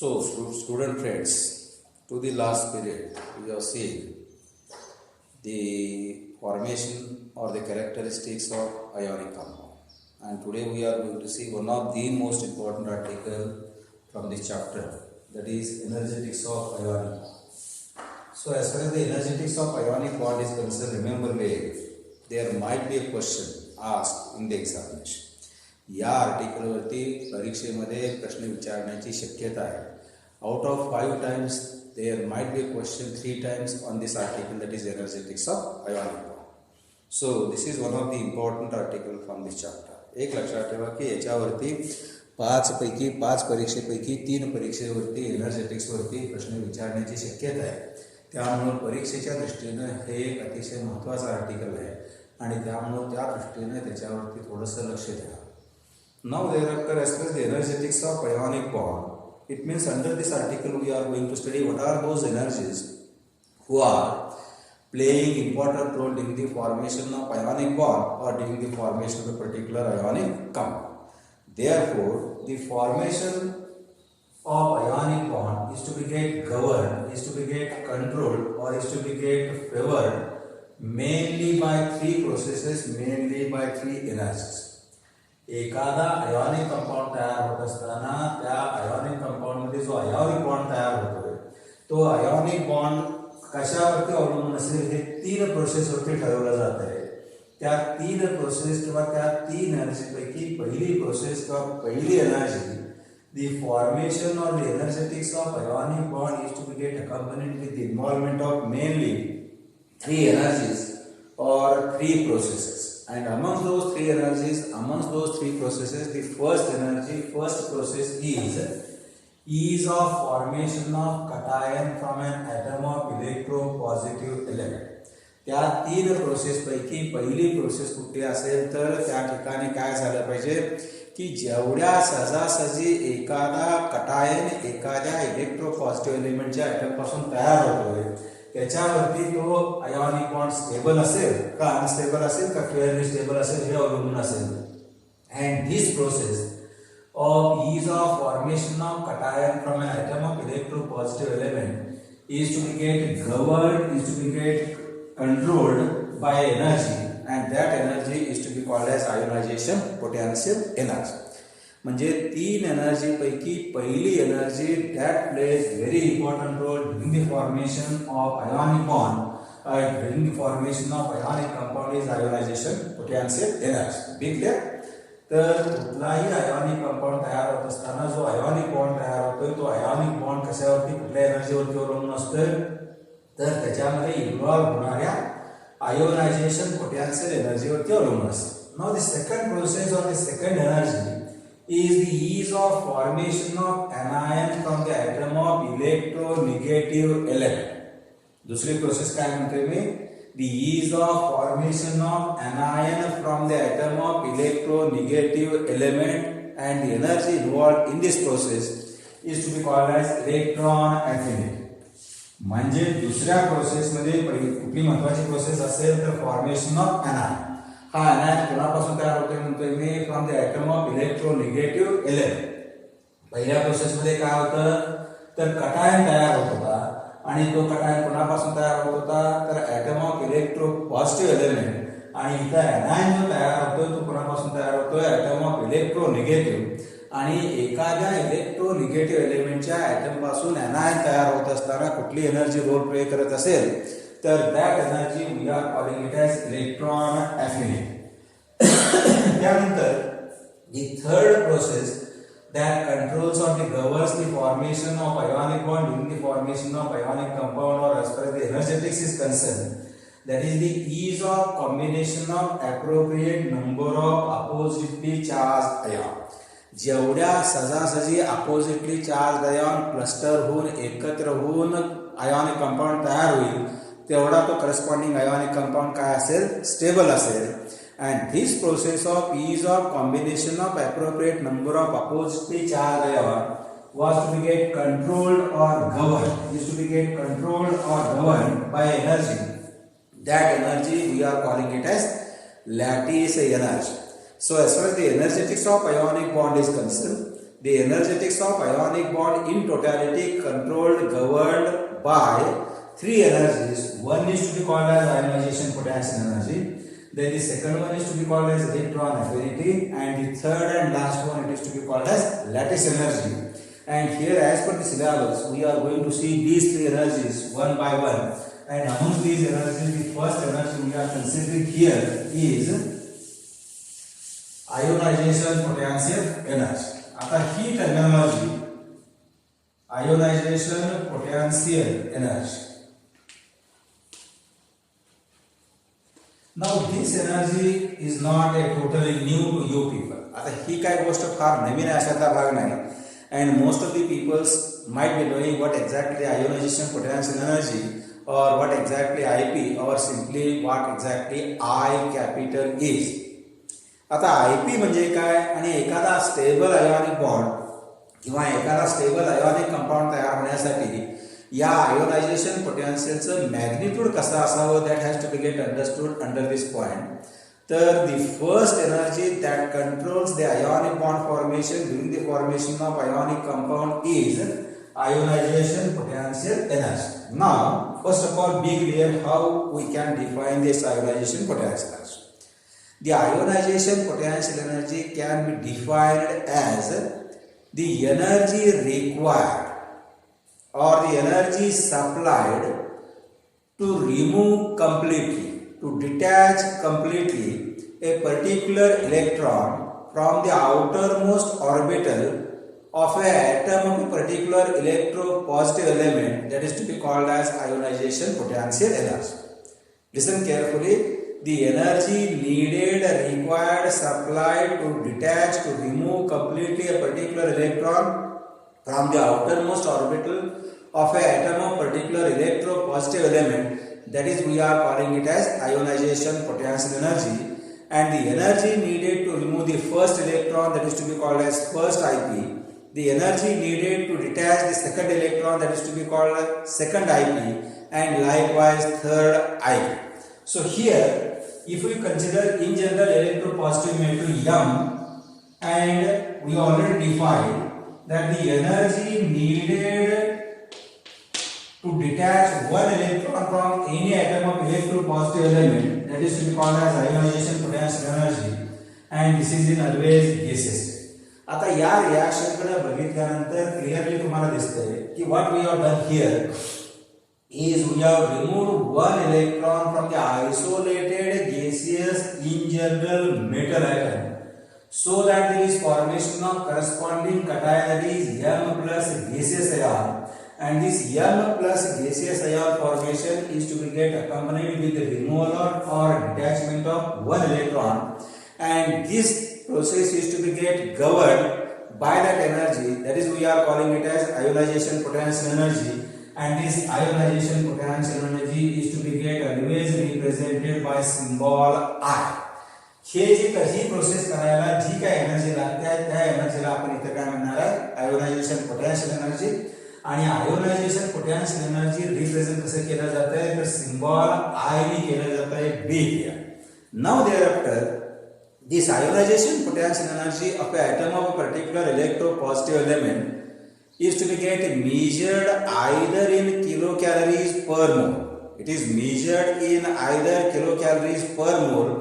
So, student friends, to the last period, we have seen the formation or the characteristics of ionic compound. And today we are going to see one of the most important article from this chapter, that is energetics of ionic bond. So, as far as the energetics of ionic bond is concerned, remember there might be a question asked in the examination. या आर्टिकलवरती परीक्षेमध्ये प्रश्न विचारण्याची शक्यता आहे. Out of 5 times there might be a question 3 times on this article, that is energetics of ionic bond. So this is one of the important article from this chapter. एक लक्षात ठेवा की याच्यावरती 5 परीक्षेपैकी 3 परीक्षेवरती एनर्जेटिक्सवरती प्रश्न विचारण्याची शक्यता आहे. त्यामुळे परीक्षेच्या दृष्टीने हे एक अतिशय महत्त्वाचं आर्टिकल आहे आणि त्यामुळे त्या दृष्टीने त्याच्यावरती थोडंसं लक्ष द्या. Now thereafter, as far as the energetics of ionic bond, it means under this article we are going to study what are those energies who are playing important role in the formation of ionic bond or during the formation of a particular ionic compound. Therefore, the formation of ionic bond is to be get governed, is to be get controlled, or is to be get favored mainly by 3 processes, mainly by 3 energies. एखादा ionic compound तयार होत असताना त्या ionic compound मध्ये जो ionic bond तयार होतोय तो आयोनिक बॉन्ड कशावरती अवलंबून असेल हे 3 प्रोसेसवरती ठरवलं जात आहे. त्या 3 प्रोसेस किंवा त्या 3 एनर्जी पैकी पहिली प्रोसेस किंवा पहिली energy, the formation or the energetics of ionic bond is to be get accompanied with the involvement of mainly 3 energies or 3 processes. And amongst those 3 energies, amongst those 3 processes, the first process is of formation of cation from an atom of electropositive element. त्या 3 process पैकी पहिली process कुठली असेल तर त्या ठिकाणी काय झालं पाहिजे की जेवढ्या सहजासहजी एखादा कटायन एखाद्या इलेक्ट्रोपॉझिटिव्ह एलिमेंटच्या ॲटम पासून तयार होतोय त्याच्यावरती तो आयोनिक बॉन्ड स्टेबल असेल का अनस्टेबल असेल का फेअरली स्टेबल असेल हे अवलंबून असेल. And this process of is of formation of cation from an atom of electropositive element is to be get governed, is to be get controlled by energy, and that energy is to be called as ionization potential energy. म्हणजे 3 energy पैकी पहिली energy that plays very important role in the formation of ionic bond, during the formation of ionic compound is ionization potential energy. Be clear? तर कुठलाही ionic compound तयार होत असताना जो ionic bond तयार होतोय तो आयोनिक बॉन्ड कशावरती कुठल्या एनर्जीवरती अवलंबून असतोय तर त्याच्यामध्ये इन्व्हॉल्व होणाऱ्या आयोनायझेशन पोटेन्शियल एनर्जीवरती अवलंबून असते. Now the second process or the second energy is the ease of formation of anion from the atom of electronegative element. दूसरी प्रोसेस काय म्हणतोय मी, the ease of formation of anion from the atom of electronegative element and the energy involved in this process is to be called as electron affinity. म्हणजे दुसऱ्या process मध्ये कुठली महत्वाची process असेल तर फॉर्मेशन ऑफ anion. हा anion कोणापासून तयार होतोय म्हणतोय मी, from the atom of electronegative element. पहिल्या प्रोसेस मध्ये काय होतं तर कटायन तयार होत होता आणि तो कटायन कोणापासून तयार होत होता तर ॲटम ऑफ इलेक्ट्रोपॉझिटिव्ह एलिमेंट. आणि इथं anion जो तयार होतोय तो कोणापासून तयार होतोय ॲटम ऑफ इलेक्ट्रोनेगेटिव्ह. आणि एखाद्या इलेक्ट्रोनिगेटिव्ह एलिमेंटच्या ॲटम पासून anion तयार होत असताना कुठली एनर्जी रोल प्ले करत असेल तर that energy we are calling it as electron affinity. त्यानंतर the third process that controls or governs the formation of ionic bond during the formation of ionic compound or as far as the energetics is concerned, that is the ease of combination of appropriate number of oppositely charged ion. जेवढ्या सहजासहजी oppositely charge ion cluster होऊन एकत्र होऊन ionic compound तयार होईल तेवढा तो corresponding ionic compound काय असेल स्टेबल असेल. And this process of ease of combination of appropriate number of oppositely charged ion was to be get controlled or governed, is to be get controlled or governed by energy. That energy we are calling it as lattice energy. So as far as the energetics of ionic bond is concerned, the energetics of ionic bond in totality controlled, governed by three energies. One is to be called as ionization potential energy. Then the second one is to be called as electron affinity, and the third and last one it is to be called as lattice energy. And here, as per the syllabus, we are going to see these three energies one by one. And among these energies, the first energy we are considering here is ionization potential energy. आता ही terminology, ionization potential energy. Now this energy is not a totally new to you people. आता ही काय गोष्ट फार नवीन अशातला भाग नाही. And most of the peoples might be knowing what exactly ionization potential energy or what exactly IP or simply what exactly I capital is. आता IP म्हणजे काय आणि एखादा स्टेबल आयोनिक बॉन्ड किंवा एखादा स्टेबल आयोनिक कंपाऊंड तयार होण्यासाठी या आयोनायझेशन पोटेन्शियलचं मॅग्निट्यूड कसं असावं that has to be get understood under this point. तर the first energy that controls the ionic bond formation during the formation of ionic compound is ionization potential energy. Now, first of all, be clear how we can define this ionization potential energy. The ionization potential energy can be defined as the energy required or the energy supplied to remove completely, to detach completely a particular electron from the outermost orbital of an atom of a particular electropositive element, that is to be called as ionization potential energy. Listen carefully. The energy needed, required, supplied to detach, to remove completely a particular electron from the outermost orbital of an atom of particular electropositive element, that is we are calling it as ionization potential energy. And the energy needed to remove the first electron, that is to be called as first IP. The energy needed to detach the second electron, that is to be called second IP, and likewise third IP. So here, if we consider in general electropositive metal M, and we already defined that the energy needed to detach one electron from any atom of electropositive element, that is to be called as ionization potential energy, and this is in always gaseous state. आता या reaction कडे बघितल्यानंतर clearly तुम्हाला दिसतंय की what we have done here is we have removed one electron from the isolated gaseous in general metal atom so that there is formation of corresponding cation, that is M plus gaseous ion, and this M plus gaseous ion formation is to be get accompanied with the removal or detachment of one electron, and this process is to be get governed by that energy, that is we are calling it as ionization potential energy. And this ionization potential energy is to be get always represented by symbol I. हे जी काही process करायला जी काय energy लागते त्या एनर्जीला आपण इथे काय म्हणणार आहे आयोनायझेशन पोटेन्शियल एनर्जी. आणि आयोनायझेशन पोटेन्शियल एनर्जी रिप्रेझेंट कसं केलं जात आहे तर सिम्बॉल आय ने केलं जात आहे be here. Now thereafter this ionization potential energy of an atom of a particular electropositive element is to be get measured either in kilocalories per mole. It is measured in either kilocalories per mole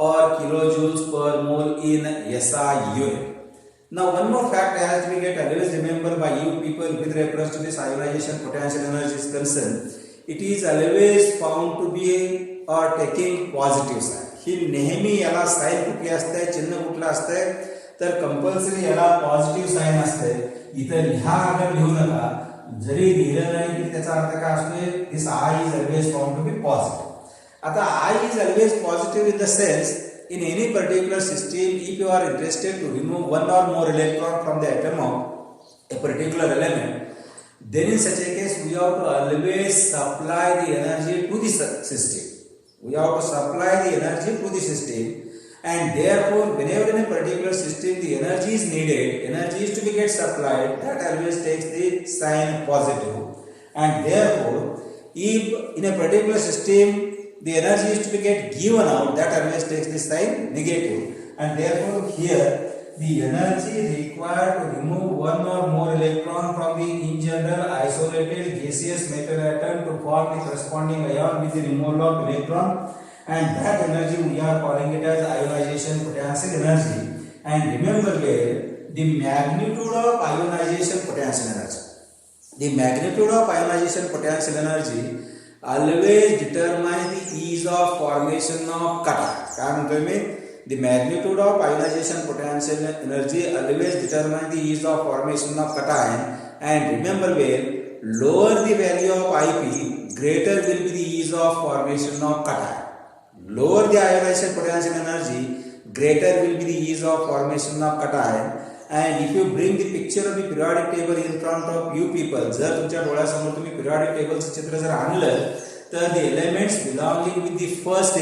or kilojoules per mole in SI unit. Now one more fact has to be get always remembered by you people with reference to this ionization potential energy is concerned. It is always found to be or taking positive side. ही नेहमी याला sign कुठली असते चिन्ह कुठलं असते तर compulsory याला positive sign असते. इथं लिहा अगर लिहू नका जरी लिहिलं नाही तरी त्याचा अर्थ काय असतो this I is always found to be positive. आता I is always positive in the sense in any particular system if you are interested to remove one or more electron from the atom of a particular element, then in such a case we have to always supply the energy to the system. We have to supply the energy to the system, and therefore whenever in a particular system the energy is needed, energy is to be get supplied, that always takes the sign positive. And therefore if in a particular system the energy is to be get given out, that always takes the sign negative. And therefore here the energy required to remove one or more electron from the in general isolated gaseous metal atom to form the corresponding ion with the removal of electron, and that energy we are calling it as ionization potential energy. And remember here the magnitude of ionization potential energy. The magnitude of ionization potential energy always determines the ease of formation of cation. The magnitude of ionization potential energy always determines the ease of formation of cation. And remember where lower the value of IP, greater will be the ease of formation of cation. Lower the ionization potential energy, greater will be the ease of formation of cation. And if you bring the picture of the periodic table in front of you people, जर तुमच्या डोळ्यासमोर तुम्ही periodic table चित्र जर आणलं तर the elements belonging with the first A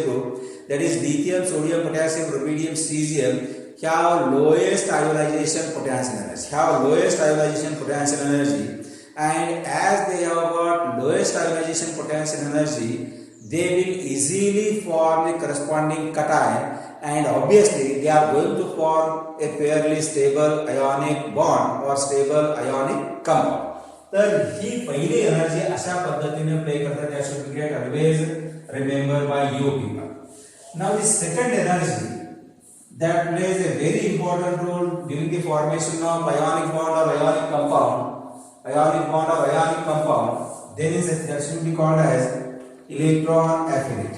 group, that is lithium, sodium, potassium, rubidium, cesium, have lowest ionization potential energy. And as they have got lowest ionization potential energy, they will easily form the corresponding cation, and obviously they are going to form a fairly stable ionic bond or stable ionic compound. तर ही पहिली energy अशा पद्धतीने play करतात. that should be always remembered by you people. Now the second energy that plays a very important role during the formation of ionic bond or ionic compound, then is that should be called as electron affinity.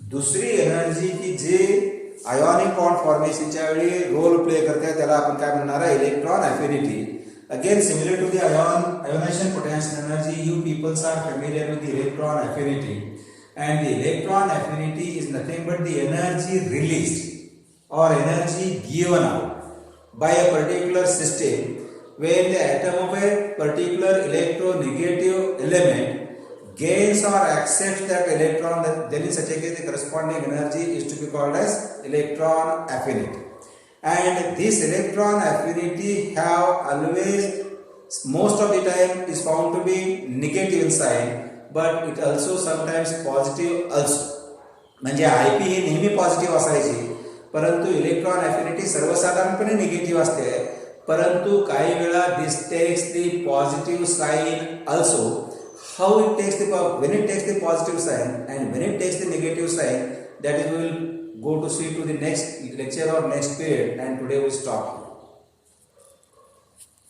दुसरी energy की जे ionic bond फॉर्मेशनच्या वेळी role play करते त्याला आपण काय म्हणणार आहे, electron affinity. Again similar to the ionization potential energy, you peoples are familiar with the electron affinity, and the electron affinity is nothing but the energy released or energy given out by a particular system when the atom of a particular electronegative element gains or accepts that electron, then in such a case the corresponding energy is to be called as electron affinity. And this electron affinity have always, most of the time is found to be negative in sign, but it also sometimes positive also. म्हणजे IP ही नेहमी positive असायची, परंतु electron affinity सर्वसाधारणपणे negative असते. परंतु काही वेळा this takes the positive sign also. How it takes when it takes the positive sign and when it takes the negative sign, that is we will go to see to the next lecture or next period, and today we stop.